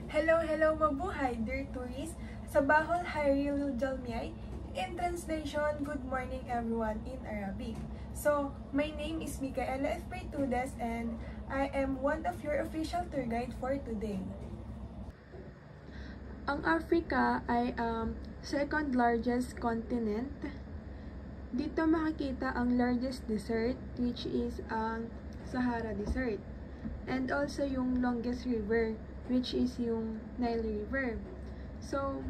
Hello, mabuhay, dear tourists! Sa Bahol Hairil Jalmiay. In translation, good morning everyone in Arabic. So, my name is Micaela F. Bertudes and I am one of your official tour guide for today. Ang Africa ay ang second largest continent. Dito makikita ang largest desert, which is ang Sahara Desert. And also yung longest river, which is yung Nile River. So,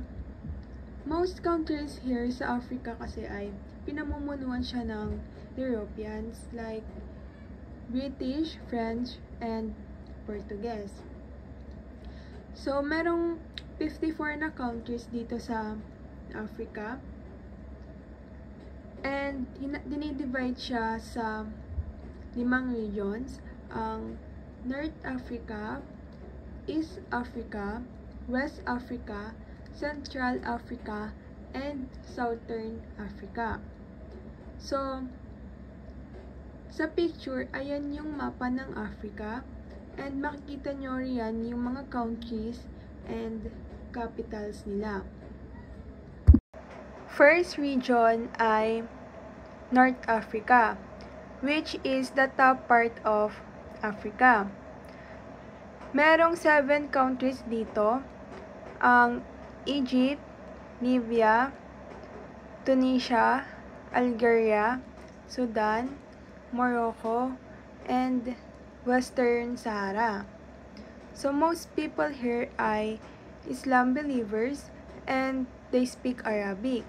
most countries here sa Africa kasi ay pinamumunuan siya ng Europeans like British, French, and Portuguese. So, merong 54 na countries dito sa Africa. And dinidivide siya sa 5 regions. Ang North Africa, East Africa, West Africa, Central Africa, and Southern Africa. So, sa picture, ayan yung mapa ng Africa. And makikita nyo riyan yung mga countries and capitals nila. First region ay North Africa, which is the top part of Africa. Merong 7 countries dito, ang Egypt, Libya, Tunisia, Algeria, Sudan, Morocco, and Western Sahara. So most people here ay Islam believers and they speak Arabic.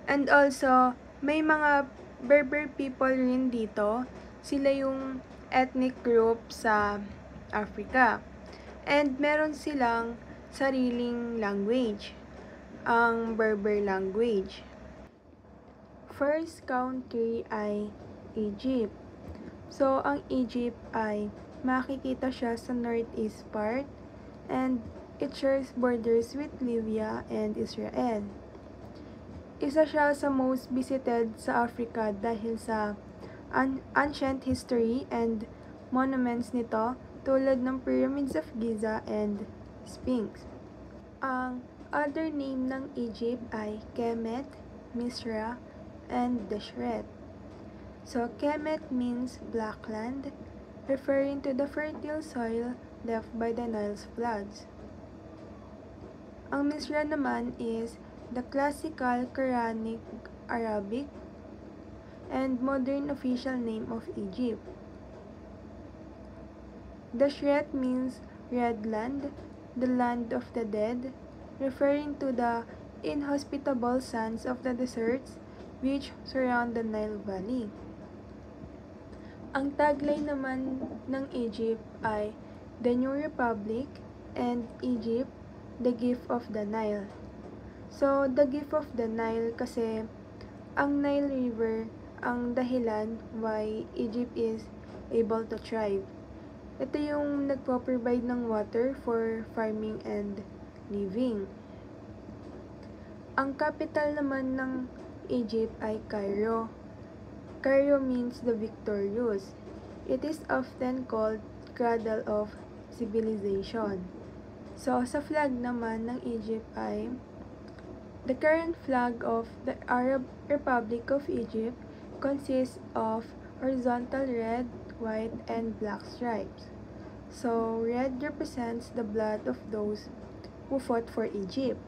And also, may mga Berber people rin dito. Sila yung ethnic group sa Africa. And meron silang sariling language, ang Berber language. First country ay Egypt. So, ang Egypt ay makikita siya sa northeast part and it shares borders with Libya and Israel. Isa siya sa most visited sa Africa dahil sa ancient history and monuments nito tulad ng Pyramids of Giza and Sphinx. Ang other name ng Egypt ay Kemet, Misra, and Deshret. So, Kemet means black land, referring to the fertile soil left by the Nile's floods. Ang Misra naman is the classical Quranic Arabic and modern official name of Egypt. Deshret means red land, the land of the dead, referring to the inhospitable sands of the deserts which surround the Nile Valley. Ang tagline naman ng Egypt ay The New Republic and Egypt, the gift of the Nile. So, the gift of the Nile kasi ang Nile River ang dahilan why Egypt is able to thrive. Ito yung nagpo-provide ng water for farming and living. Ang capital naman ng Egypt ay Cairo. Cairo means the victorious. It is often called cradle of civilization. So, sa flag naman ng Egypt ay the current flag of the Arab Republic of Egypt consists of horizontal red, white, and black stripes. So, red represents the blood of those who fought for Egypt.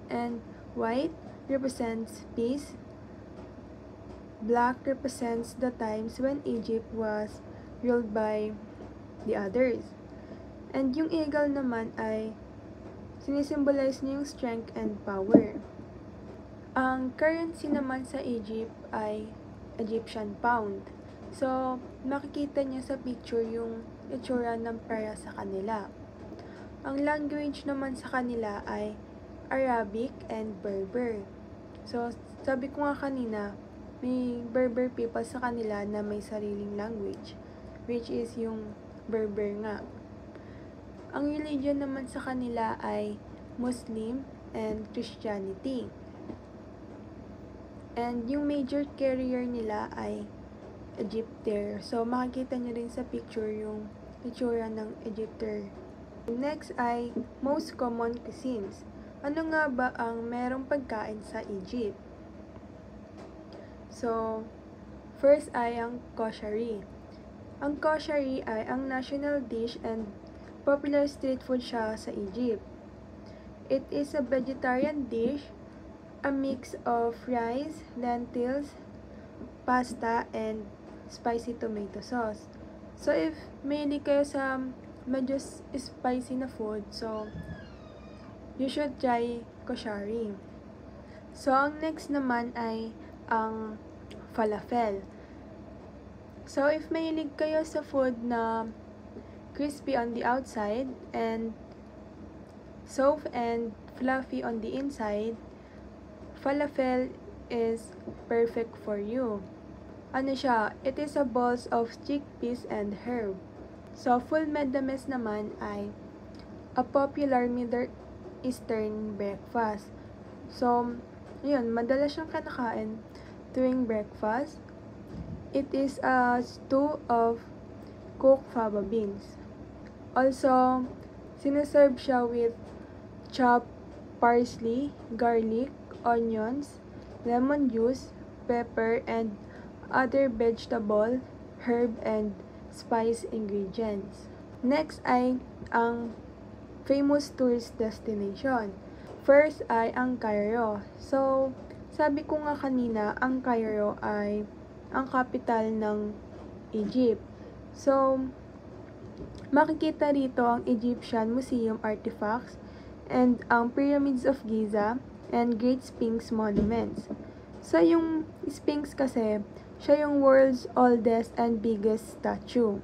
And white represents peace. Black represents the times when Egypt was ruled by the others. And yung eagle naman ay sinisimbolize niya yung strength and power. Ang currency naman sa Egypt ay Egyptian pound. So, makikita niyo sa picture yung itsura ng pera sa kanila. Ang language naman sa kanila ay Arabic and Berber. So, sabi ko nga kanina, may Berber people sa kanila na may sariling language, which is yung Berber nga. Ang religion naman sa kanila ay Muslim and Christianity. And yung major carrier nila ay Egyptair. So, makikita nyo rin sa picture yung itsura ng Egyptair Next ay most common cuisines. Ano nga ba ang merong pagkain sa Egypt? So, first ay ang koshari. Ang koshari ay ang national dish and popular street food siya sa Egypt. It is a vegetarian dish, a mix of rice, lentils, pasta, and spicy tomato sauce. So, if mahilig kayo sa medyo spicy na food, so, you should try koshari. So, ang next naman ay ang falafel. So, if mahilig kayo sa food na crispy on the outside and soft and fluffy on the inside, falafel is perfect for you. Ano siya? It is a balls of chickpeas and herb. So, full medames naman ay a popular Middle Eastern breakfast. So, yun, madalas siyang kinakain tuwing breakfast. It is a stew of cooked fava beans. Also, sinaserve siya with chopped parsley, garlic, onions, lemon juice, pepper, and other vegetable, herb, and spice ingredients. Next ay ang famous tourist destination. First ay ang Cairo. So, sabi ko nga kanina, ang Cairo ay ang capital ng Egypt. So, makikita rito ang Egyptian Museum artifacts and ang Pyramids of Giza and Great Sphinx monuments. So, yung Sphinx kasi, siya yung world's oldest and biggest statue.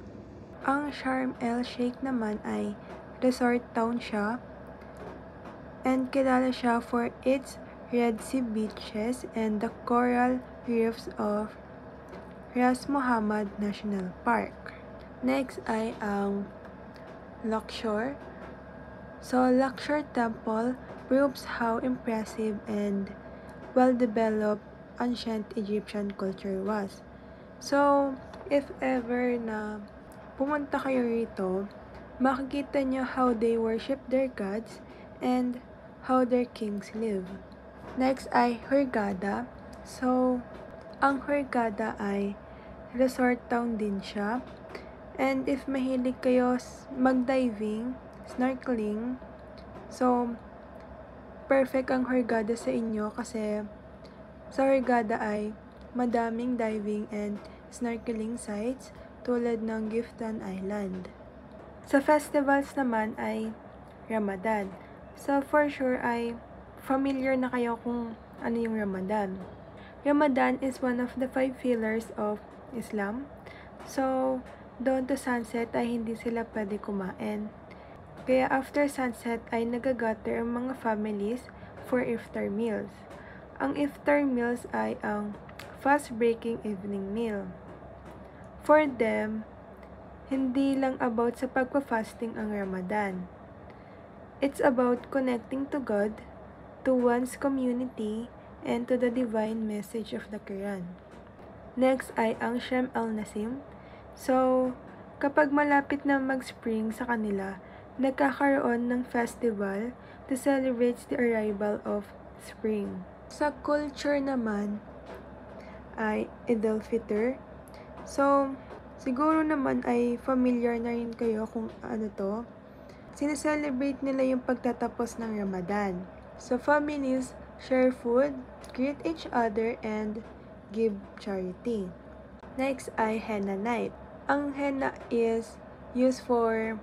Ang Sharm el-Sheikh naman ay resort town siya and kilala siya for its Red Sea beaches and the coral reefs of Ras Mohammed National Park. Next ay ang Luxor. So, Luxor Temple proves how impressive and well-developed ancient Egyptian culture was. So, if ever na pumunta kayo rito, makikita nyo how they worship their gods and how their kings live. Next ay Hurghada. So, ang Hurghada ay resort town din siya. And if mahilig kayo mag-diving, snorkeling, so, perfect ang Hurghada sa inyo kasi sa Hurghada ay madaming diving and snorkeling sites tulad ng Giftan Island. Sa festivals naman ay Ramadan. So, for sure ay familiar na kayo kung ano yung Ramadan. Ramadan is one of the 5 pillars of Islam. So, dawn to sunset ay hindi sila pwede kumain. Kaya after sunset ay nagagather ang mga families for iftar meals. Ang iftar meals ay ang fast-breaking evening meal. For them, hindi lang about sa pagpa-fasting ang Ramadan. It's about connecting to God, to one's community, and to the divine message of the Quran. Next ay ang Shem el-Nasim. So, kapag malapit na mag-spring sa kanila, nagkakaroon ng festival to celebrate the arrival of spring. Sa culture naman ay Eid al-Fitr. So, siguro naman ay familiar na rin kayo kung ano to. Sineselebrate nila yung pagtatapos ng Ramadan. So, families share food, greet each other, and give charity. Next ay Henna Night. Ang henna is used for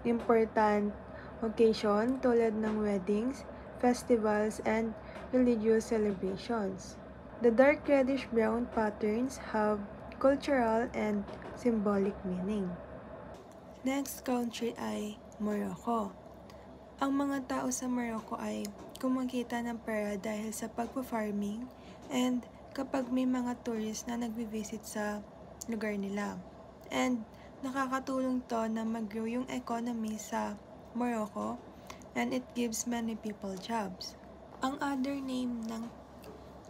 important occasion tulad ng weddings, festivals, and religious celebrations. The dark reddish-brown patterns have cultural and symbolic meaning. Next country ay Morocco. Ang mga tao sa Morocco ay kumikita ng pera dahil sa pagpa-farming and kapag may mga tourist na nagbi-visit sa lugar nila. And nakakatulong to na mag-grow yung economy sa Morocco and it gives many people jobs. Ang other name ng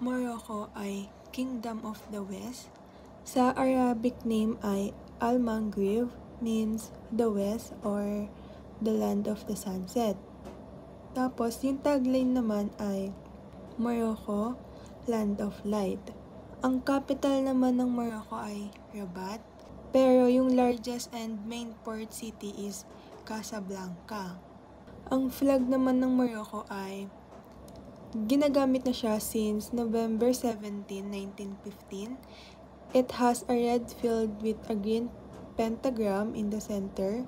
Morocco ay Kingdom of the West. Sa Arabic name ay Al-Maghrib, means the West or the land of the sunset. Tapos, yung tagline naman ay Morocco, land of light. Ang capital naman ng Morocco ay Rabat, pero yung largest and main port city is Casablanca. Ang flag naman ng Morocco ay ginagamit na siya since November 17, 1915. It has a red field with a green pentagram in the center.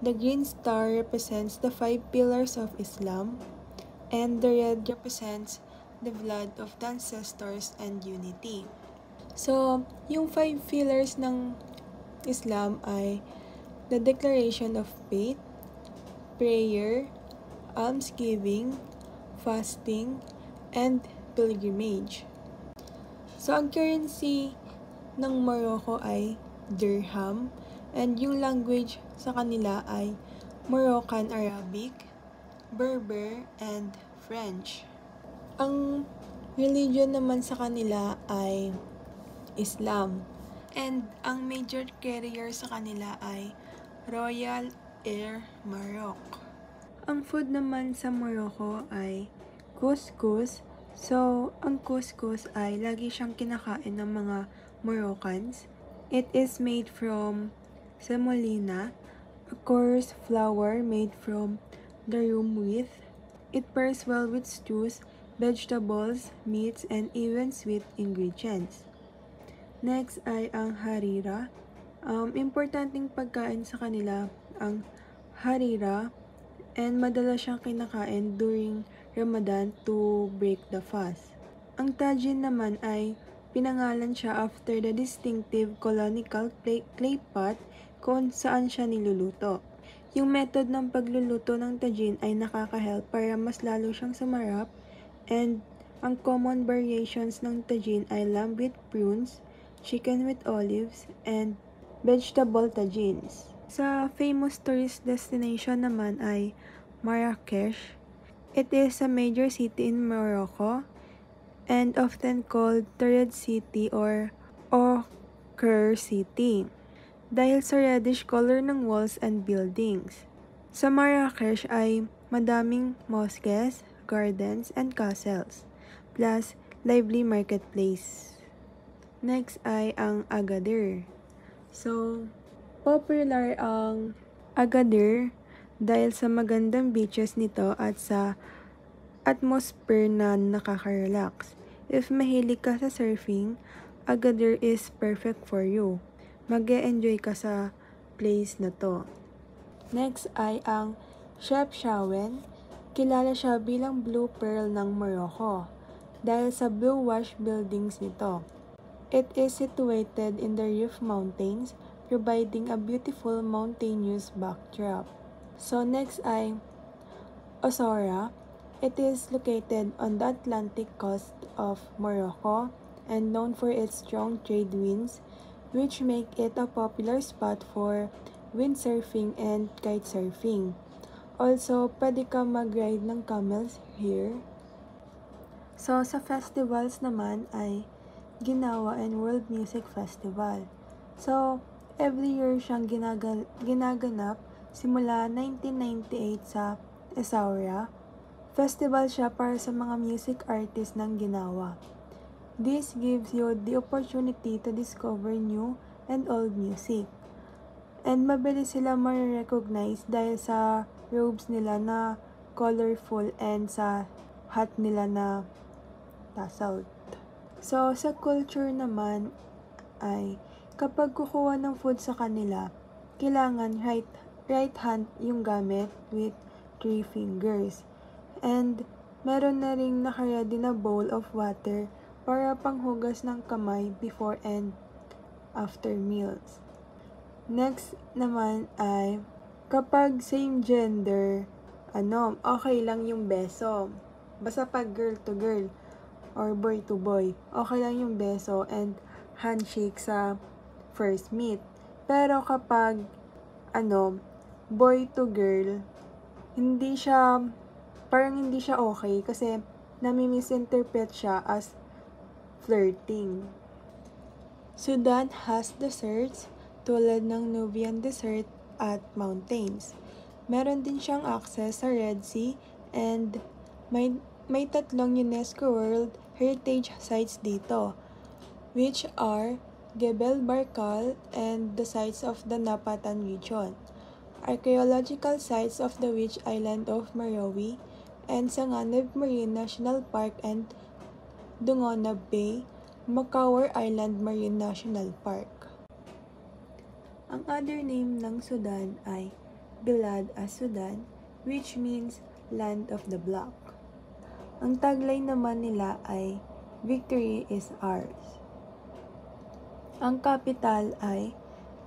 The green star represents the 5 pillars of Islam, and the red represents the blood of the ancestors and unity. So, yung 5 pillars ng Islam ay the declaration of faith, prayer, almsgiving, fasting, and pilgrimage. So, ang currency ng Morocco ay dirham, and yung language sa kanila ay Moroccan Arabic, Berber, and French. Ang religion naman sa kanila ay Islam, and ang major carrier sa kanila ay Royal Air Maroc. Ang food naman sa Morocco ay couscous. So, ang couscous ay lagi siyang kinakain ng mga Moroccans. It is made from semolina, a coarse flour made from durum wheat. It pairs well with stews, vegetables, meats, and even sweet ingredients. Next ay ang harira. Importanteng pagkain sa kanila ang harira, and madalas siyang kinakain during Ramadan to break the fast. Ang tajin naman ay pinangalan siya after the distinctive colonial clay pot kung saan siya niluluto. Yung method ng pagluluto ng tajin ay nakaka-help para mas lalo siyang sumarap, and ang common variations ng tajin ay lamb with prunes, chicken with olives, and vegetable tajins. Sa famous tourist destination naman ay Marrakesh. It is a major city in Morocco and often called the Red City or Ochre City dahil sa reddish color ng walls and buildings. Sa Marrakesh ay madaming mosques, gardens, and castles, plus lively marketplace. Next ay ang Agadir. So, popular ang Agadir dahil sa magandang beaches nito at sa atmosphere na nakaka-relax. If mahilig ka sa surfing, Agadir is perfect for you. Mag-e-enjoy ka sa place na to. Next ay ang Chefchaouen. Kilala siya bilang Blue Pearl ng Morocco dahil sa blue wash buildings nito. It is situated in the Rif Mountains, providing a beautiful mountainous backdrop. So next ay Essaouira. It is located on the Atlantic coast of Morocco and known for its strong trade winds, which make it a popular spot for windsurfing and kitesurfing. Also, pwede ka mag-ride ng camels here. So, sa festivals naman ay Ginawa and World Music Festival. So, every year siyang ginaganap simula 1998 sa Essaouira. Festival siya para sa mga music artist ng Ginawa. This gives you the opportunity to discover new and old music. And mabilis sila ma-recognize dahil sa robes nila na colorful and sa hat nila na tasseled. So, sa culture naman ay kapag kukuha ng food sa kanila, kailangan right hand yung gamit with 3 fingers. And meron na ring naka-ready na bowl of water para panghugas ng kamay before and after meals. Next naman ay kapag same gender, okay lang yung beso. Basta pag girl to girl or boy to boy, okay lang yung beso and handshake sa first meet. Pero kapag boy to girl, parang hindi siya okay kasi nami-misinterpret siya as flirting. Sudan has deserts tulad ng Nubian Desert at mountains. Meron din siyang access sa Red Sea and may tatlong UNESCO World Heritage Sites dito, which are Gebel Barkal and the sites of the Napatan region, archaeological sites of the Witch Island of Marawi, and Sanganib Marine National Park and Dungonab Bay, Makawar Island Marine National Park. Ang other name ng Sudan ay Bilad as-Sudan, which means Land of the Block. Ang tagline naman nila ay Victory is ours. Ang capital ay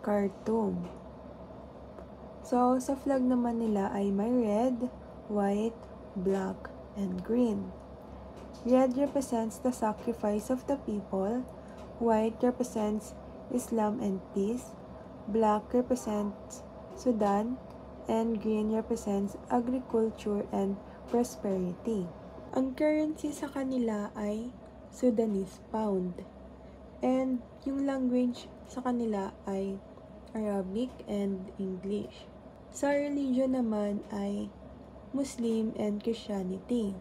Khartoum. So, sa flag naman nila ay may red, white, black, and green. Red represents the sacrifice of the people, white represents Islam and peace, black represents Sudan, and green represents agriculture and prosperity. Ang currency sa kanila ay Sudanese pound. And yung language sa kanila ay Arabic and English. Sa religion naman ay Muslim and Christianity.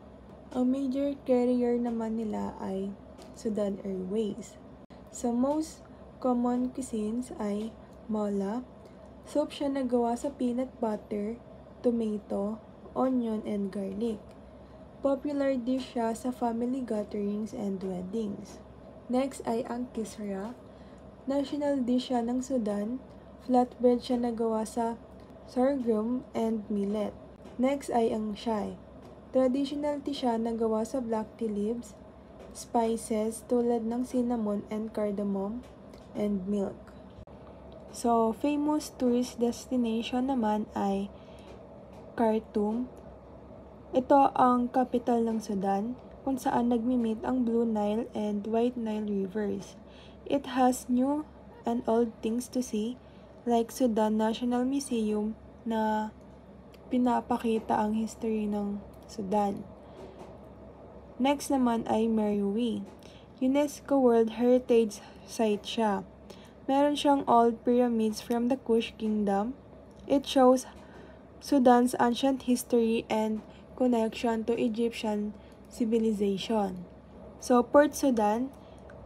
Ang major carrier naman nila ay Sudan Airways. Sa most common cuisines ay mala. Soup siya na gawa sa peanut butter, tomato, onion, and garlic. Popular dish siya sa family gatherings and weddings. Next ay ang kisra. National dish siya ng Sudan. Flatbread siya na gawa sa sorghum and millet. Next ay ang shai. Traditional tea siya na gawa sa black tea leaves, spices tulad ng cinnamon and cardamom, and milk. So, famous tourist destination naman ay Khartoum. Ito ang capital ng Sudan, kung saan nagmi-meet ang Blue Nile and White Nile rivers. It has new and old things to see, like Sudan National Museum na pinapakita ang history ng Sudan. Next naman ay Marawi. UNESCO World Heritage Site siya. Meron siyang old pyramids from the Kush Kingdom. It shows Sudan's ancient history and connection to Egyptian civilization. So, Port Sudan.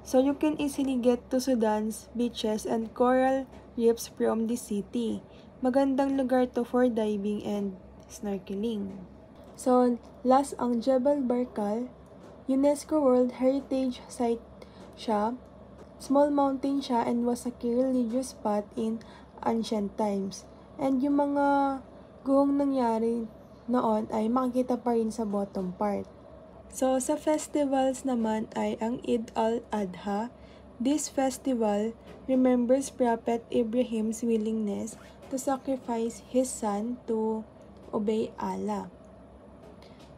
So, you can easily get to Sudan's beaches and coral reefs from the city. Magandang lugar to for diving and snorkeling. So, last ang Jebel Barkal. UNESCO World Heritage Site siya. Small mountain siya and was a key religious spot in ancient times. And yung mga guhong nangyari noon ay makikita pa rin sa bottom part. So, sa festivals naman ay ang Eid al-Adha. This festival remembers Prophet Ibrahim's willingness to sacrifice his son to obey Allah.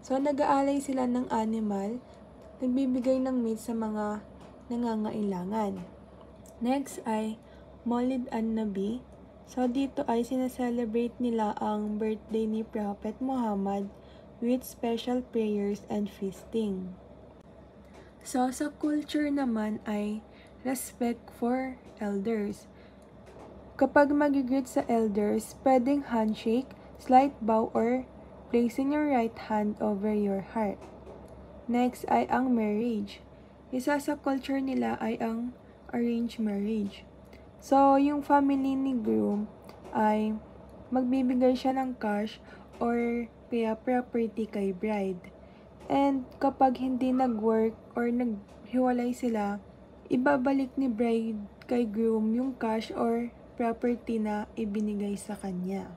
So, nag-aalay sila ng animal, nagbibigay ng meat sa mga nangangailangan. Next ay Maulid an-Nabi. So, dito ay sinaselebrate nila ang birthday ni Prophet Muhammad with special prayers and feasting. So, sa culture naman ay respect for elders. Kapag mag-greet sa elders, pwedeng handshake, slight bow, or placing your right hand over your heart. Next ay ang marriage. Isa sa culture nila ay ang arranged marriage. So, yung family ni groom ay magbibigay siya ng cash or kaya property kay bride. And kapag hindi nag-work or naghiwalay sila, ibabalik ni bride kay groom yung cash or property na ibinigay sa kanya.